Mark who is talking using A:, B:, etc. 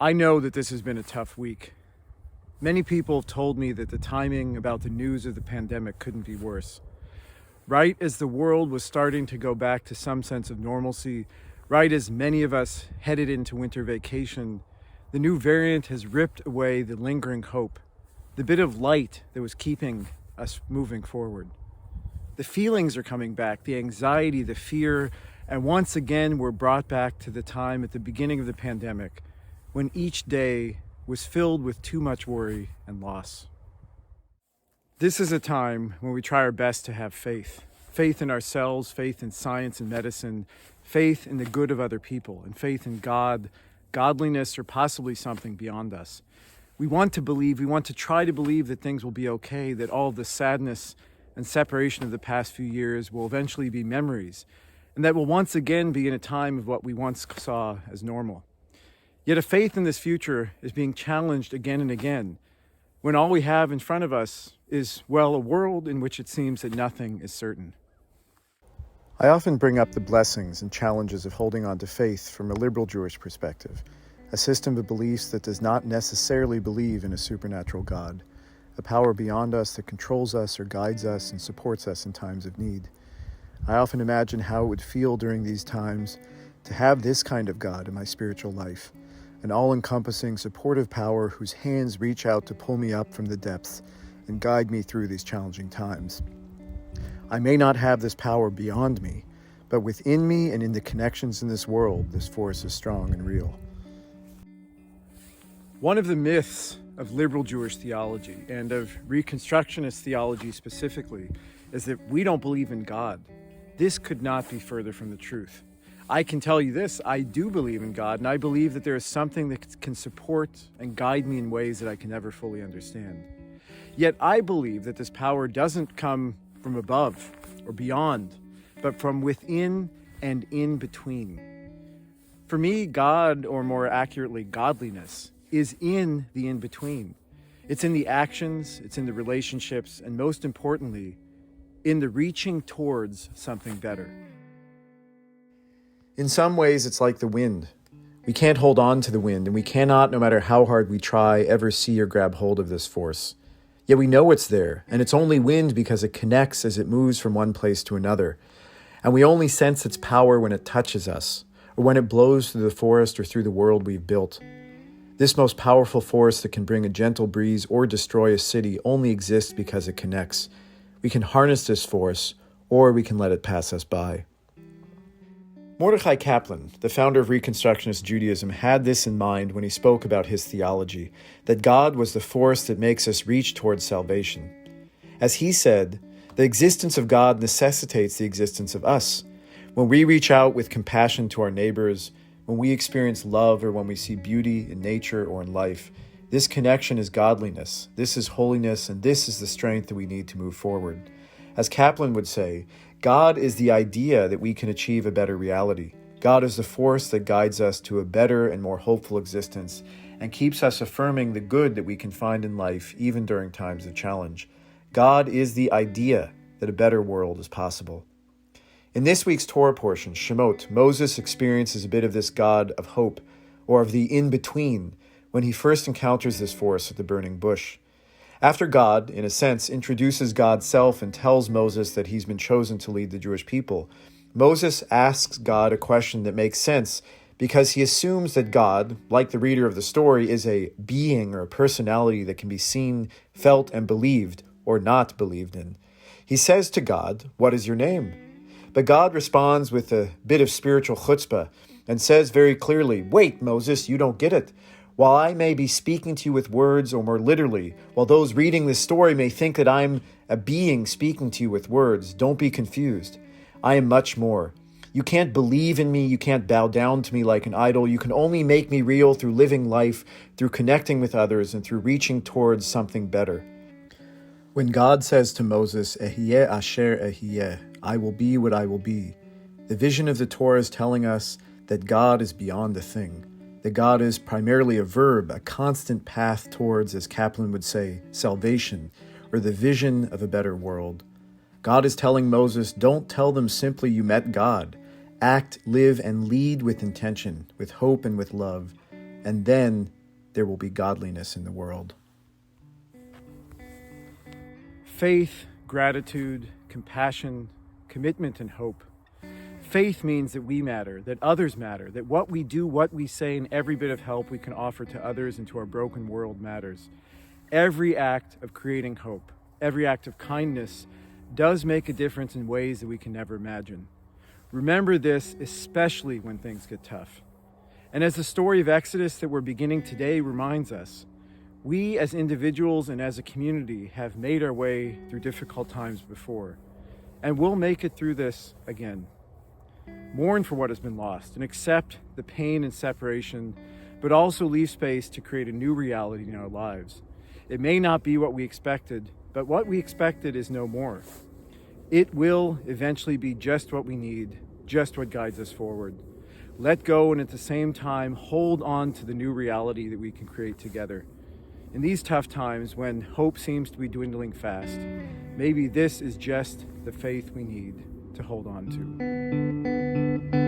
A: I know that this has been a tough week. Many people have told me that the timing about the news of the pandemic couldn't be worse. Right as the world was starting to go back to some sense of normalcy, right as many of us headed into winter vacation, the new variant has ripped away the lingering hope, the bit of light that was keeping us moving forward. The feelings are coming back, the anxiety, the fear, and once again we're brought back to the time at the beginning of the pandemic when each day was filled with too much worry and loss. This is a time when we try our best to have faith. Faith in ourselves, faith in science and medicine, faith in the good of other people, and faith in God, godliness, or possibly something beyond us. We want to try to believe that things will be okay, that all of the sadness and separation of the past few years will eventually be memories, and that we'll once again be in a time of what we once saw as normal. Yet a faith in this future is being challenged again and again, when all we have in front of us is, well, a world in which it seems that nothing is certain. I often bring up the blessings and challenges of holding on to faith from a liberal Jewish perspective, a system of beliefs that does not necessarily believe in a supernatural God, a power beyond us that controls us or guides us and supports us in times of need. I often imagine how it would feel during these times to have this kind of God in my spiritual life, an all-encompassing supportive power whose hands reach out to pull me up from the depths and guide me through these challenging times. I may not have this power beyond me, but within me and in the connections in this world, this force is strong and real. One of the myths of liberal Jewish theology and of Reconstructionist theology specifically is that we don't believe in God. This could not be further from the truth. I can tell you this, I do believe in God, and I believe that there is something that can support and guide me in ways that I can never fully understand. Yet I believe that this power doesn't come from above or beyond, but from within and in between. For me, God, or more accurately, godliness, is in the in-between. It's in the actions, it's in the relationships, and most importantly, in the reaching towards something better. In some ways, it's like the wind. We can't hold on to the wind, and we cannot, no matter how hard we try, ever see or grab hold of this force. Yet we know it's there, and it's only wind because it connects as it moves from one place to another. And we only sense its power when it touches us, or when it blows through the forest or through the world we've built. This most powerful force that can bring a gentle breeze or destroy a city only exists because it connects. We can harness this force, or we can let it pass us by. Mordechai Kaplan, the founder of Reconstructionist Judaism, had this in mind when he spoke about his theology, that God was the force that makes us reach towards salvation. As he said, the existence of God necessitates the existence of us. When we reach out with compassion to our neighbors, when we experience love, or when we see beauty in nature or in life, this connection is godliness, this is holiness, and this is the strength that we need to move forward. As Kaplan would say, God is the idea that we can achieve a better reality. God is the force that guides us to a better and more hopeful existence and keeps us affirming the good that we can find in life even during times of challenge. God is the idea that a better world is possible. In this week's Torah portion, Shemot, Moses experiences a bit of this God of hope, or of the in-between, when he first encounters this force at the burning bush. After God, in a sense, introduces God's self and tells Moses that he's been chosen to lead the Jewish people, Moses asks God a question that makes sense because he assumes that God, like the reader of the story, is a being or a personality that can be seen, felt, and believed, or not believed in. He says to God, "What is your name?" But God responds with a bit of spiritual chutzpah and says very clearly, "Wait, Moses, you don't get it. While I may be speaking to you with words, or more literally, while those reading this story may think that I'm a being speaking to you with words, don't be confused. I am much more. You can't believe in me, you can't bow down to me like an idol. You can only make me real through living life, through connecting with others, and through reaching towards something better." When God says to Moses, "Ehyeh asher ehyeh," I will be what I will be, the vision of the Torah is telling us that God is beyond the thing. That God is primarily a verb, a constant path towards, as Kaplan would say, salvation, or the vision of a better world. God is telling Moses, don't tell them simply you met God. Act, live, and lead with intention, with hope and with love. and then there will be godliness in the world. Faith, gratitude, compassion, commitment, and hope. Faith means that we matter, that others matter, that what we do, what we say, and every bit of help we can offer to others and to our broken world matters. Every act of creating hope, every act of kindness does make a difference in ways that we can never imagine. Remember this, especially when things get tough. And as the story of Exodus that we're beginning today reminds us, we as individuals and as a community have made our way through difficult times before, and we'll make it through this again. Mourn for what has been lost and accept the pain and separation, but also leave space to create a new reality in our lives. It may not be what we expected, but what we expected is no more. It will eventually be just what we need, just what guides us forward. Let go and at the same time hold on to the new reality that we can create together. In these tough times when hope seems to be dwindling fast, maybe this is just the faith we need to hold on to.